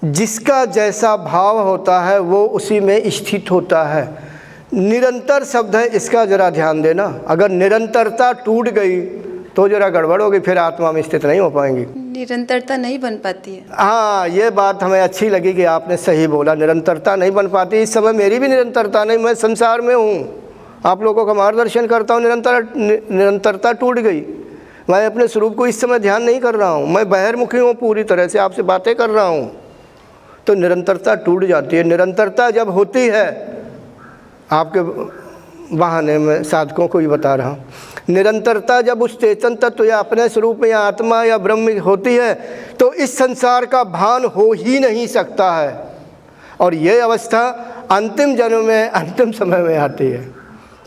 जिसका जैसा भाव होता है वो उसी में स्थित होता है। निरंतर शब्द है, इसका ज़रा ध्यान देना। अगर निरंतरता टूट गई तो ज़रा गड़बड़ होगी, फिर आत्मा में स्थित नहीं हो पाएंगी। निरंतरता नहीं बन पाती है। हाँ, ये बात हमें अच्छी लगी कि आपने सही बोला, निरंतरता नहीं बन पाती। इस समय मेरी भी निरंतरता नहीं, मैं संसार में हूँ, आप लोगों का मार्गदर्शन करता हूँ। निरंतरता टूट गई, मैं अपने स्वरूप को इस समय ध्यान नहीं कर रहा हूँ, मैं बहिर्मुखी हूँ, पूरी तरह से आपसे बातें कर रहा हूँ, तो निरंतरता टूट जाती है। निरंतरता जब होती है, आपके बहाने में साधकों को ही बता रहा हूँ, निरंतरता जब उस चेतन तत्व या अपने स्वरूप में या आत्मा या ब्रह्म होती है तो इस संसार का भान हो ही नहीं सकता है। और ये अवस्था अंतिम जन्म में, अंतिम समय में आती है।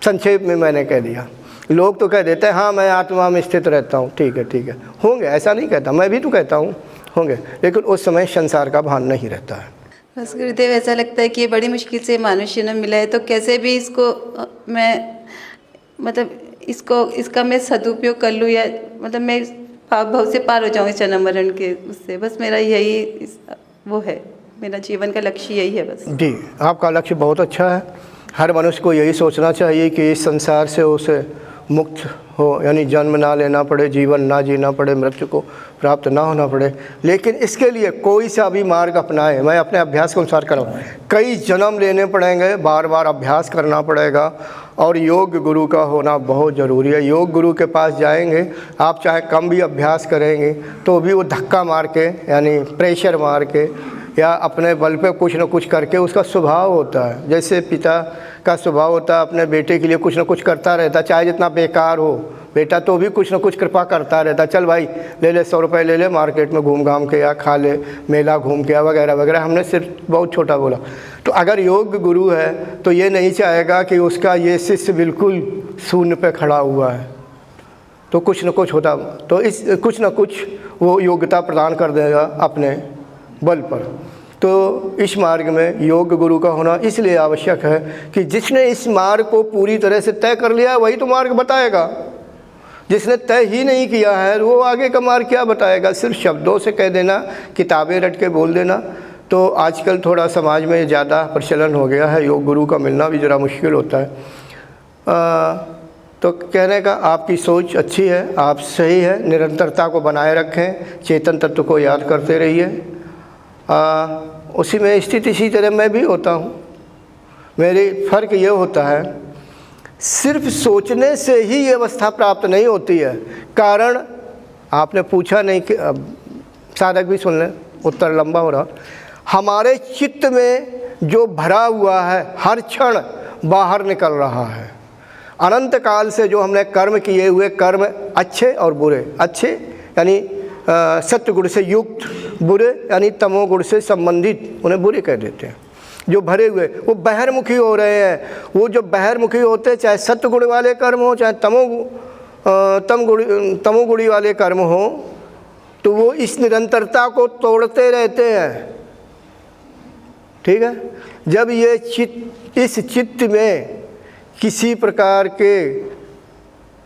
संक्षेप में मैंने कह दिया। लोग तो कह देते हैं हाँ मैं आत्मा में स्थित रहता हूँ, ठीक है, होंगे, ऐसा नहीं कहता, मैं भी तो कहता हूँ होंगे, लेकिन उस समय संसार का भान नहीं रहता है। बस गुरुदेव, ऐसा लगता है कि ये बड़ी मुश्किल से मानुष्य जन्म मिला है, तो कैसे भी इसको मैं इसका मैं सदुपयोग कर लूँ, या मतलब मैं पाप भाव से पार हो जाऊँ इस जन्म मरण के उससे। बस मेरा यही वो है, मेरा जीवन का लक्ष्य यही है बस। जी, आपका लक्ष्य बहुत अच्छा है। हर मनुष्य को यही सोचना चाहिए कि इस संसार से उसे मुक्त हो, यानी जन्म ना लेना पड़े, जीवन ना जीना पड़े, मृत्यु को प्राप्त ना होना पड़े। लेकिन इसके लिए कोई सा भी मार्ग अपनाए, मैं अपने अभ्यास के अनुसार करूँ, कई जन्म लेने पड़ेंगे, बार बार अभ्यास करना पड़ेगा, और योग गुरु का होना बहुत ज़रूरी है। योग गुरु के पास जाएंगे, आप चाहे कम भी अभ्यास करेंगे तो भी वो धक्का मार के, यानी प्रेशर मार के या अपने बल पे कुछ न कुछ करके, उसका स्वभाव होता है, जैसे पिता का स्वभाव होता है अपने बेटे के लिए कुछ न कुछ करता रहता, चाहे जितना बेकार हो बेटा तो भी कुछ न कुछ कृपा करता रहता। चल भाई ले ले 100 रुपये ले ले, मार्केट में घूम घाम के या खा ले, मेला घूम के या वगैरह वगैरह। हमने सिर्फ बहुत छोटा बोला। तो अगर योग गुरु है तो ये नहीं चाहेगा कि उसका ये शिष्य बिल्कुल शून्य पे खड़ा हुआ है, तो कुछ न कुछ होता, तो इस कुछ न कुछ वो योग्यता प्रदान कर देगा अपने बल पर। तो इस मार्ग में योग गुरु का होना इसलिए आवश्यक है कि जिसने इस मार्ग को पूरी तरह से तय कर लिया वही तो मार्ग बताएगा। जिसने तय ही नहीं किया है वो आगे का मार्ग क्या बताएगा। सिर्फ शब्दों से कह देना, किताबें रट के बोल देना, तो आजकल थोड़ा समाज में ज़्यादा प्रचलन हो गया है। योग गुरु का मिलना भी ज़रा मुश्किल होता है। तो कहने का आपकी सोच अच्छी है, आप सही है, निरंतरता को बनाए रखें, चेतन तत्व को याद करते रहिए। उसी में स्थित इसी तरह मैं भी होता हूँ। मेरी फ़र्क ये होता है, सिर्फ सोचने से ही ये अवस्था प्राप्त नहीं होती है। कारण आपने पूछा नहीं कि साधक भी सुन लें, उत्तर लंबा हो रहा। हमारे चित्त में जो भरा हुआ है हर क्षण बाहर निकल रहा है। अनंत काल से जो हमने कर्म किए हुए, कर्म अच्छे और बुरे, अच्छे यानी सत्य गुण से युक्त, बुरे यानी तमोगुण से संबंधित, उन्हें बुरे कह देते हैं। जो भरे हुए वो बहिर्मुखी हो रहे हैं। वो जो बहिर्मुखी होते, चाहे सत्य गुण वाले कर्म हो, चाहे तमोगुणी वाले कर्म हो, तो वो इस निरंतरता को तोड़ते रहते हैं। ठीक है। जब ये इस चित्त में किसी प्रकार के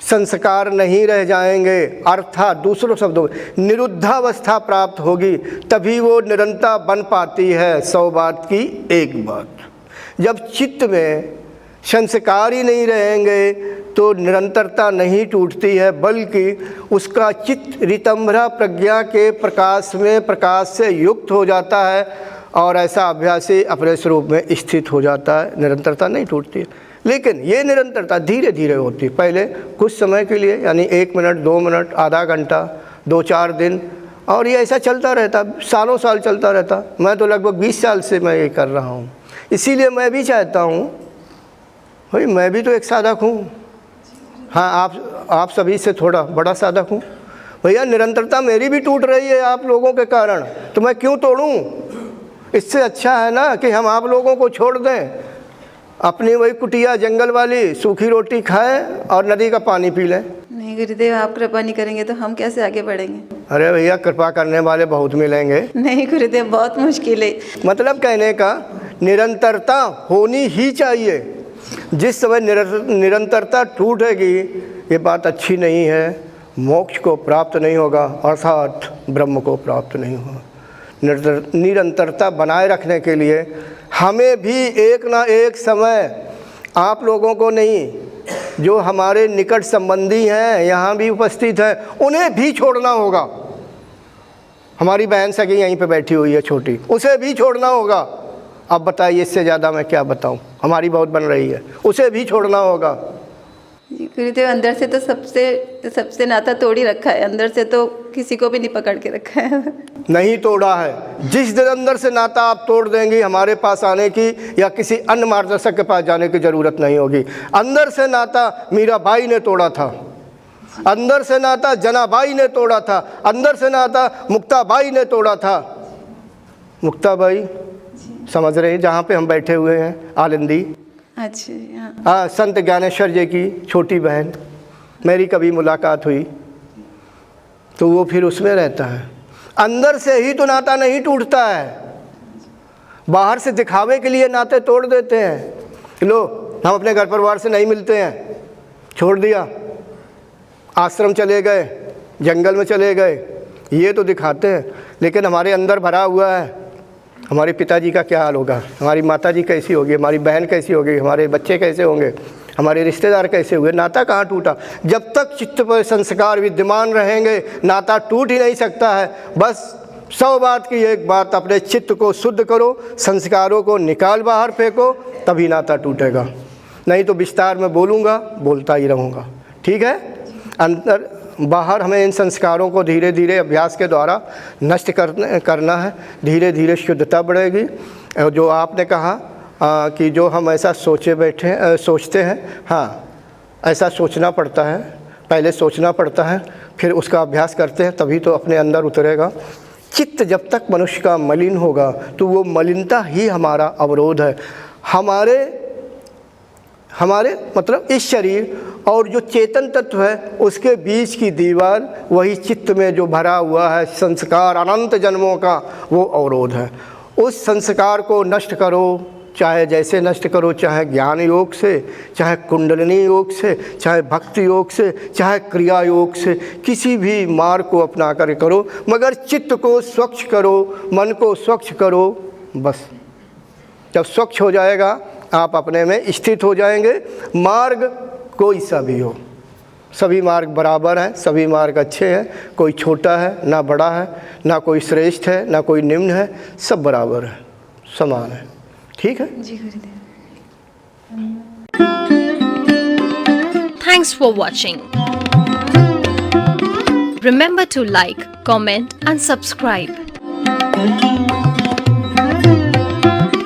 संस्कार नहीं रह जाएंगे, अर्थात दूसरों शब्दों में निरुद्धावस्था प्राप्त होगी, तभी वो निरंतर बन पाती है। 100 बात की एक बात। जब चित्त में संस्कार ही नहीं रहेंगे तो निरंतरता नहीं टूटती है, बल्कि उसका चित्त रितंभरा प्रज्ञा के प्रकाश से युक्त हो जाता है, और ऐसा अभ्यासी अपने स्वरूप में स्थित हो जाता है। निरंतरता नहीं टूटती है, लेकिन ये निरंतरता धीरे धीरे होती है। पहले कुछ समय के लिए, यानी 1 मिनट, 2 मिनट, आधा घंटा, 2-4 दिन, और ये ऐसा चलता रहता, सालों साल चलता रहता। मैं तो लगभग 20 साल से मैं ये कर रहा हूँ। इसीलिए मैं भी चाहता हूँ भाई, मैं भी तो एक साधक हूँ। हाँ, आप सभी से थोड़ा बड़ा साधक हूँ भैया। निरंतरता मेरी भी टूट रही है आप लोगों के कारण, तो मैं क्यों तोड़ूँ। इससे अच्छा है ना कि हम आप लोगों को छोड़ दें, अपनी वही कुटिया जंगल वाली सूखी रोटी खाएं और नदी का पानी पी लें। नहीं नहीं गुरुदेव, आप कृपा नहीं करेंगे तो हम कैसे आगे बढ़ेंगे? अरे भैया, कृपा करने वाले बहुत मिलेंगे। नहीं गुरुदेव, बहुत मुश्किल है। मतलब कहने का निरंतरता होनी ही चाहिए। जिस समय निरंतरता टूटेगी, ये बात अच्छी नहीं है, मोक्ष को प्राप्त नहीं होगा, अर्थात ब्रह्म को प्राप्त नहीं होगा। निरंतरता बनाए रखने के लिए हमें भी एक ना एक समय, आप लोगों को नहीं, जो हमारे निकट संबंधी हैं, यहाँ भी उपस्थित हैं, उन्हें भी छोड़ना होगा। हमारी बहन सगी यहीं पे बैठी हुई है छोटी, उसे भी छोड़ना होगा। अब बताइए, इससे ज़्यादा मैं क्या बताऊं? हमारी बहुत बन रही है, उसे भी छोड़ना होगा। जी गुरुदेव, अंदर से तो सबसे नाता तोड़ ही रखा है, अंदर से तो किसी को भी नहीं पकड़ के रखा है। नहीं तोड़ा है। जिस दिन अंदर से नाता आप तोड़ देंगी, हमारे पास आने की या किसी अन्य मार्गदर्शक के पास जाने की ज़रूरत नहीं होगी। अंदर से नाता मीराबाई ने तोड़ा था, अंदर से नाता जनाबाई ने तोड़ा था, अंदर से नाता मुक्ताबाई ने तोड़ा था। मुक्ताबाई समझ रहे हैं, जहाँ पे हम बैठे हुए हैं, आलंदी। अच्छा हाँ। हाँ, संत ज्ञानेश्वर जी की छोटी बहन, मेरी कभी मुलाकात हुई तो वो फिर उसमें रहता है। अंदर से ही तो नाता नहीं टूटता है, बाहर से दिखावे के लिए नाते तोड़ देते हैं। लो, हम अपने घर परिवार से नहीं मिलते हैं, छोड़ दिया, आश्रम चले गए, जंगल में चले गए, ये तो दिखाते हैं, लेकिन हमारे अंदर भरा हुआ है। हमारे पिताजी का क्या हाल होगा, हमारी माताजी कैसी होगी, हमारी बहन कैसी होगी, हमारे बच्चे कैसे होंगे, हमारे रिश्तेदार कैसे हुए? नाता कहाँ टूटा? जब तक चित्त पर संस्कार विद्यमान रहेंगे, नाता टूट ही नहीं सकता है। बस 100 बात की एक बात, अपने चित्त को शुद्ध करो, संस्कारों को निकाल बाहर फेंको, तभी नाता टूटेगा। नहीं तो विस्तार में बोलूँगा, बोलता ही रहूँगा। ठीक है? अंदर बाहर हमें इन संस्कारों को धीरे धीरे अभ्यास के द्वारा नष्ट करना है। धीरे धीरे शुद्धता बढ़ेगी। और जो आपने कहा कि जो हम ऐसा सोचते हैं, हाँ, ऐसा सोचना पड़ता है, पहले सोचना पड़ता है, फिर उसका अभ्यास करते हैं, तभी तो अपने अंदर उतरेगा। चित्त जब तक मनुष्य का मलिन होगा, तो वो मलिनता ही हमारा अवरोध है। हमारे मतलब इस शरीर और जो चेतन तत्व है, उसके बीच की दीवार, वही चित्त में जो भरा हुआ है संस्कार अनंत जन्मों का, वो अवरोध है। उस संस्कार को नष्ट करो, चाहे जैसे नष्ट करो, चाहे ज्ञान योग से, चाहे कुंडलिनी योग से, चाहे भक्ति योग से, चाहे क्रिया योग से, किसी भी मार्ग को अपना कर करो, मगर चित्त को स्वच्छ करो, मन को स्वच्छ करो। बस जब स्वच्छ हो जाएगा, आप अपने में स्थित हो जाएंगे। मार्ग कोई सा भी हो, सभी मार्ग बराबर हैं, सभी मार्ग अच्छे हैं, कोई छोटा है ना बड़ा है, ना कोई श्रेष्ठ है ना कोई निम्न है, सब बराबर है, समान है। ठीक है जी गुरुदेव। Thanks for watching. Remember to like, comment and subscribe.